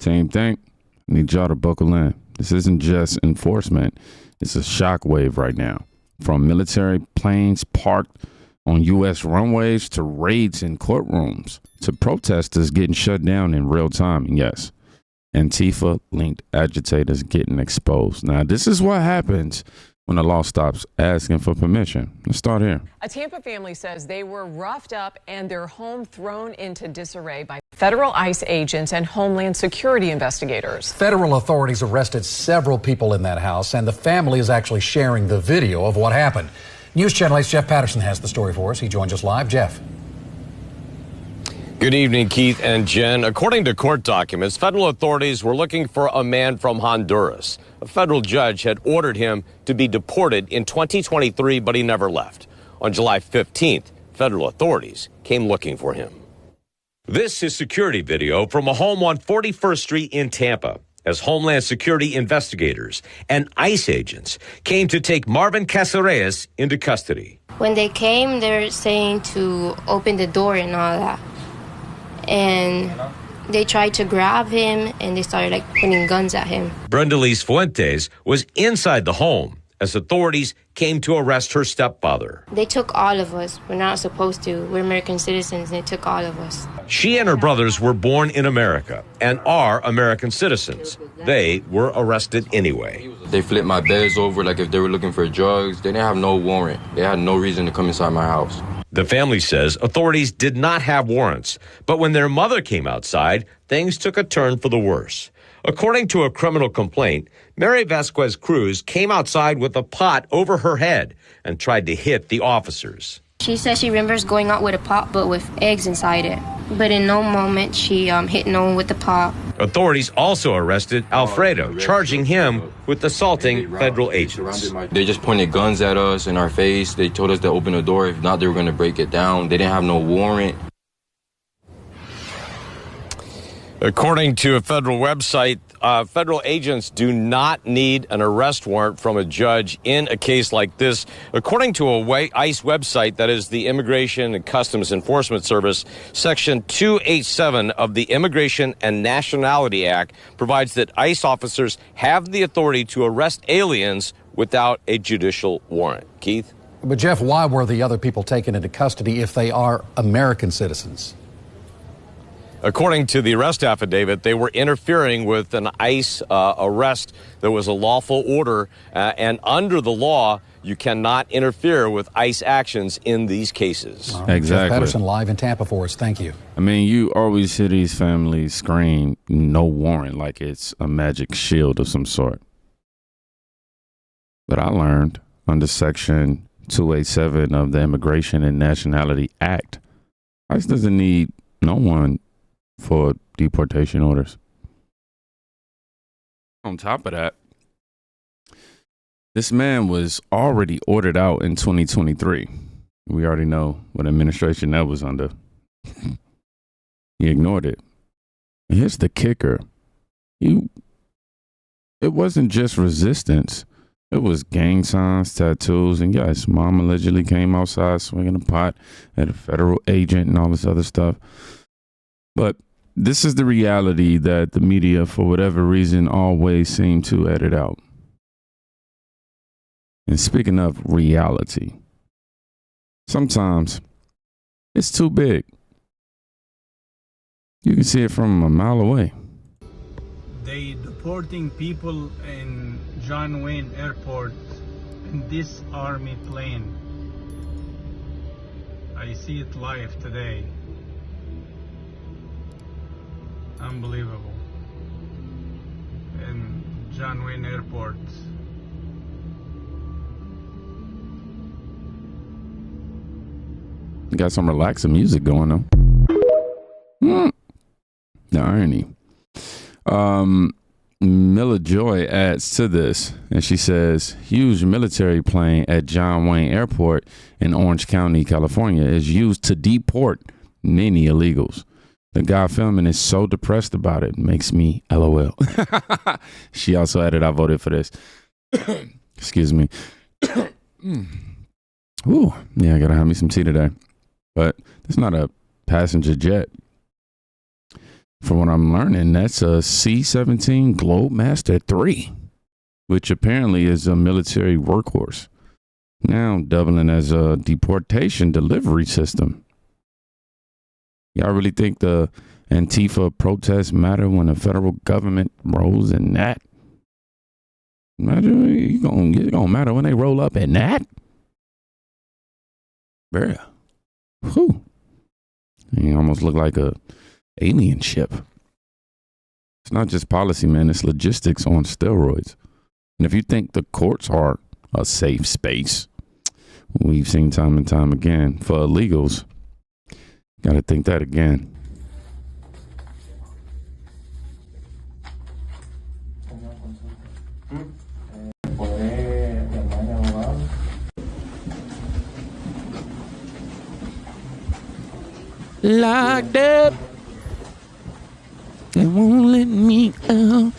Team Think, I need y'all to buckle in. This isn't just enforcement. It's a shockwave right now. From military planes parked on U.S. runways to raids in courtrooms to protesters getting shut down in real time. And yes, Antifa-linked agitators getting exposed. Now, this is what happens when the law stops asking for permission. Let's start here. A Tampa family says they were roughed up and their home thrown into disarray by federal ICE agents and Homeland Security investigators. Federal authorities arrested several people in that house, and the family is actually sharing the video of what happened. News Channel 8's Jeff Patterson has the story for us. He joins us live. Jeff. Good evening, Keith and Jen. According to court documents, federal authorities were looking for a man from Honduras. A federal judge had ordered him to be deported in 2023, but he never left. On July 15th, federal authorities came looking for him. This is security video from a home on 41st Street in Tampa as Homeland Security investigators and ICE agents came to take Marvin Casares into custody. When they came, they were saying to open the door and all that. And they tried to grab him, and they started pointing guns at him. Brenda Lise Fuentes was inside the home as authorities came to arrest her stepfather. They took all of us. We're not supposed to. We're American citizens. They took all of us. She and her brothers were born in America and are American citizens. They were arrested anyway. They flipped my beds over like if they were looking for drugs. They didn't have no warrant. They had no reason to come inside my house. The family says authorities did not have warrants, but when their mother came outside, things took a turn for the worse. According to a criminal complaint, Mary Vasquez Cruz came outside with a pot over her head and tried to hit the officers. She says she remembers going out with a pot, but with eggs inside it. But in no moment she hit no one with the pot. Authorities also arrested Alfredo, charging him with assaulting federal agents. They just pointed guns at us in our face. They told us to open the door. If not, they were going to break it down. They didn't have no warrant. According to a federal website, federal agents do not need an arrest warrant from a judge in a case like this. According to a ICE website, that is the Immigration and Customs Enforcement Service, Section 287 of the Immigration and Nationality Act provides that ICE officers have the authority to arrest aliens without a judicial warrant. Keith? But, Jeff, why were the other people taken into custody if they are American citizens? According to the arrest affidavit, they were interfering with an ICE arrest. There was a lawful order, and under the law, you cannot interfere with ICE actions in these cases. Right. Exactly. Jeff Patterson live in Tampa for us. Thank you. I mean, you always hear these families scream, no warrant, like it's a magic shield of some sort. But I learned under Section 287 of the Immigration and Nationality Act, ICE doesn't need no one for deportation orders. On top of that, this man was already ordered out in 2023. We already know what administration that was under. He ignored it. And here's the kicker. It wasn't just resistance. It was gang signs, tattoos, and yes, mom allegedly came outside swinging a pot at a federal agent and all this other stuff. But this is the reality that the media, for whatever reason, always seem to edit out. And speaking of reality, sometimes it's too big. You can see it from a mile away. They deporting people in John Wayne Airport in this army plane. I see it live today. Unbelievable. In John Wayne Airport. Got some relaxing music going on. The irony. Milla Joy adds to this, and she says, huge military plane at John Wayne Airport in Orange County, California, is used to deport many illegals. The guy filming is so depressed about it. Makes me LOL. She also added, I voted for this. Excuse me. Ooh, yeah, I gotta have me some tea today. But it's not a passenger jet. from what I'm learning, that's a C-17 Globemaster 3, which apparently is a military workhorse, now doubling as a deportation delivery system. Y'all really think the Antifa protests matter when the federal government rolls in that? Imagine it's gonna matter when they roll up in that? Bruh. Whew. You almost look like a alien ship. It's not just policy, man. It's logistics on steroids. And if you think the courts are a safe space, we've seen time and time again for illegals, got to think that again. Locked up, they won't let me out.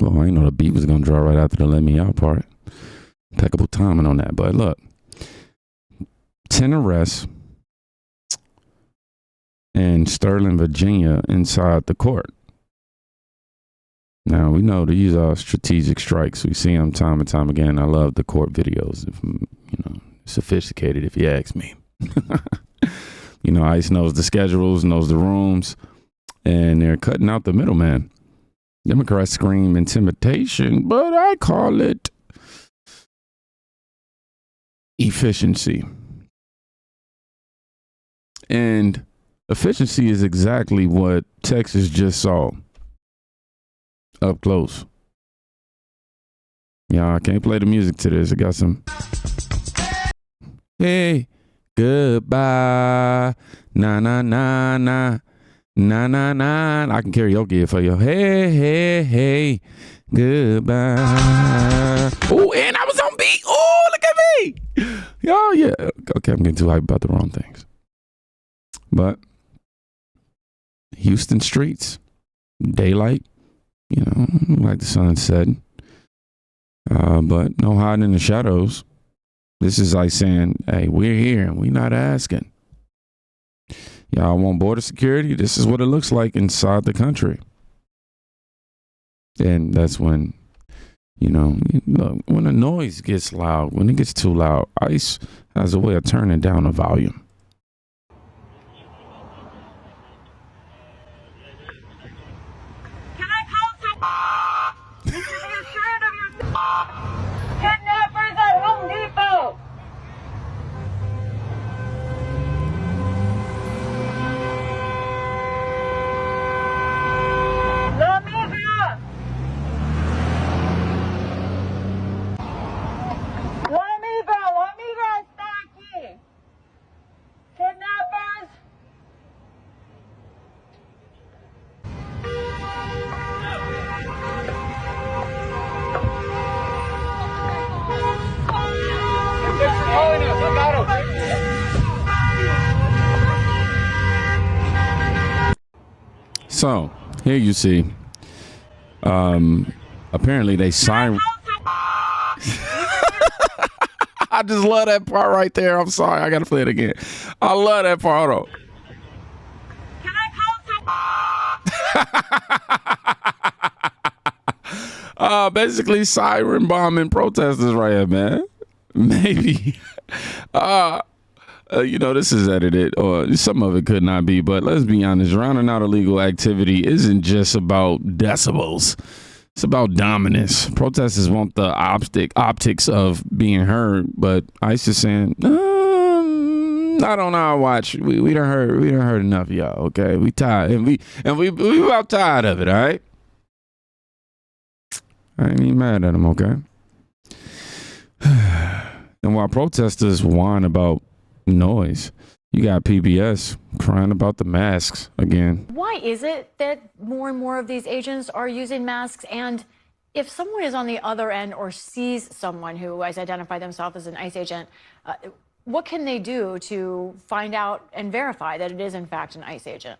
Well, I didn't know the beat was gonna draw right after the let me out part. Impeccable timing on that. But look, 10 arrests in Sterling, Virginia, inside the court. Now, we know these are strategic strikes. We see them time and time again. I love the court videos. Sophisticated, if you ask me. ICE knows the schedules, knows the rooms, and they're cutting out the middleman. Democrats scream intimidation, but I call it efficiency. And efficiency is exactly what Texas just saw up close. I can't play the music to this. I got some. Hey, goodbye. Na na na na. Na na na. I can karaoke it for you. Hey, hey, hey. Goodbye. Oh, and I was on beat. Oh, look at me. Oh, yeah. Okay, I'm getting too hyped about the wrong things. But Houston streets, daylight, like the sun setting. But no hiding in the shadows. This is like saying, hey, we're here and we're not asking. Y'all want border security? This is what it looks like inside the country. And that's when, when the noise gets loud, when it gets too loud, ICE has a way of turning down the volume. Can I call some? You should be assured of your kidnappers at Home Depot. La migra. La migra está aquí. Kidnappers. So here you see, apparently they siren. I just love that part right there. I'm sorry, I gotta play it again. I love that part. Hold on. Can I call some? Basically siren bombing protesters right here, man. Maybe. This is edited, or some of it could not be, but let's be honest, rounding out illegal activity isn't just about decibels. It's about dominance. Protesters want the optics of being heard, but ICE is saying, not on our watch. We done heard enough of y'all, okay? We tired, and we about tired of it, all right? I ain't even mad at them, okay? And while protesters whine about noise, you got PBS crying about the masks again. Why is it that more and more of these agents are using masks? And if someone is on the other end or sees someone who has identified themselves as an ICE agent, what can they do to find out and verify that it is in fact an ICE agent?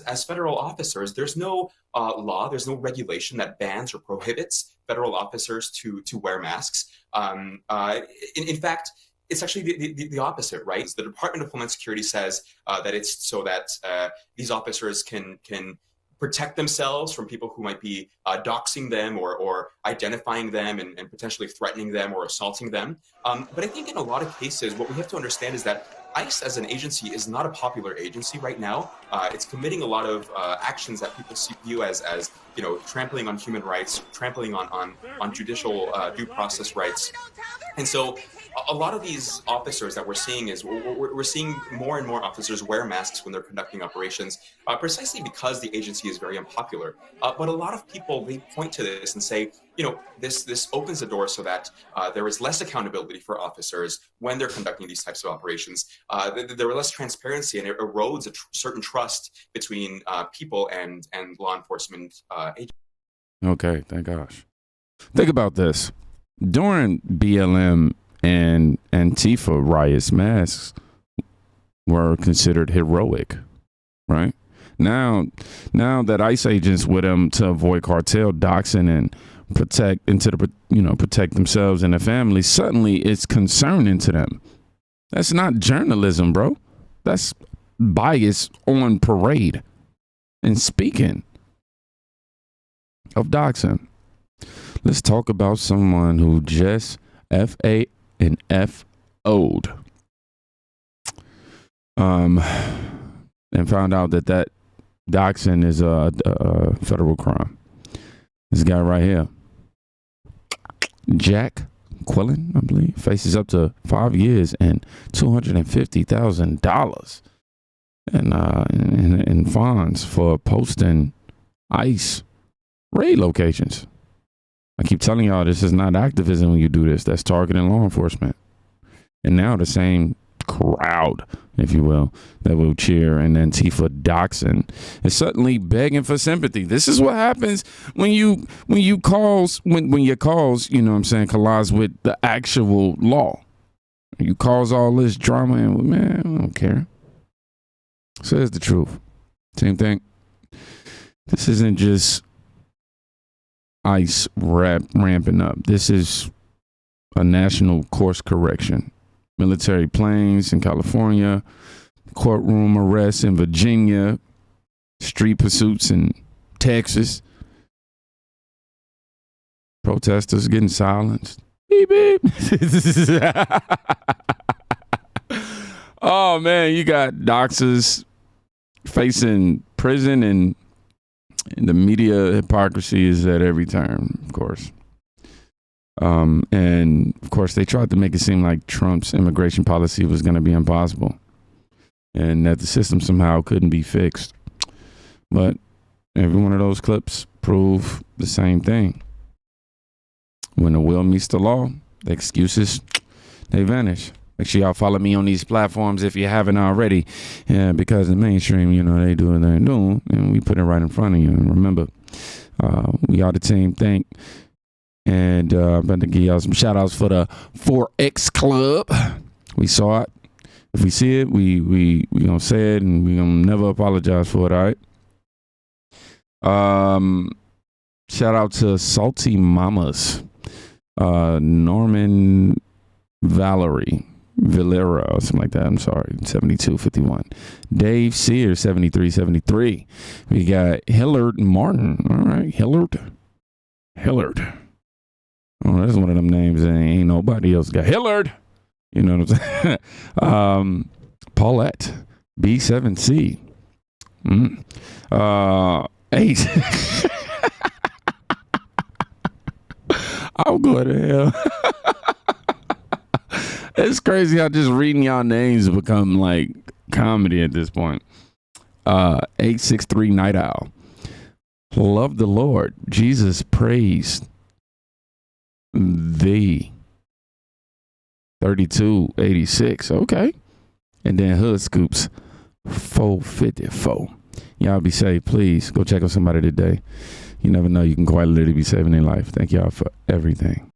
As federal officers, there's no law, there's no regulation that bans or prohibits federal officers to wear masks. In fact, it's actually the opposite, right? The Department of Homeland Security says that it's so that these officers can protect themselves from people who might be doxing them or identifying them and potentially threatening them or assaulting them. But I think in a lot of cases, what we have to understand is that ICE as an agency is not a popular agency right now. It's committing a lot of actions that people view as trampling on human rights, trampling on judicial due process rights. And so a lot of these officers that we're seeing is we're seeing more and more officers wear masks when they're conducting operations, precisely because the agency is very unpopular. But a lot of people, they point to this and say, this opens the door so that there is less accountability for officers when they're conducting these types of operations. There are less transparency, and it erodes a certain trust between people and law enforcement agents. Okay, thank gosh. Think about this. During BLM and Antifa riots, masks were considered heroic, right? Now that ICE agents with them to avoid cartel doxing and protect themselves and their families, suddenly it's concerning to them. That's not journalism, bro. That's bias on parade. And speaking of doxing, let's talk about someone who just F.A. and F.O.'d. And found out that doxing is a federal crime. This guy right here, Jack Quillen, I believe, faces up to 5 years and $250,000 in fines for posting ICE raid locations. I keep telling y'all, this is not activism when you do this. That's targeting law enforcement. And now the same crowd, if you will, that will cheer and Antifa doxing is suddenly begging for sympathy. This is what happens when your calls, collides with the actual law. You cause all this drama and, man, I don't care. Says the truth. Same thing. This isn't just ICE ramping up. This is a national course correction. Military planes in California, courtroom arrests in Virginia, street pursuits in Texas, protesters getting silenced. Beep, beep. Oh, man, you got doxxers facing prison, and the media hypocrisy is at every turn, of course. And of course, they tried to make it seem like Trump's immigration policy was going to be impossible and that the system somehow couldn't be fixed. But every one of those clips prove the same thing. When the will meets the law, the excuses, they vanish. Make sure y'all follow me on these platforms if you haven't already. Yeah, because the mainstream, they do what they're doing, and we put it right in front of you. And remember, we are the team. And I'm about to give y'all some shout outs for the 4X Club. We saw it. If we see it, we gonna say it, and we gonna never apologize for it, all right? Shout out to Salty Mamas, Norman Valerie Valera or something like that. I'm sorry, 7251. Dave Sears, 7373. We got Hillard Martin. All right, Hillard. Oh, that's one of them names that ain't nobody else got. Hillard. You know what I'm saying? Paulette, B7C. Ace. I'll go to hell. It's crazy how just reading y'all names become like comedy at this point. 863 Night Owl. Love the Lord. Jesus praised thee. 3286. Okay. And then Hood Scoops 454. Y'all be safe, please. Go check on somebody today. You never know, you can quite literally be saving their life. Thank y'all for everything.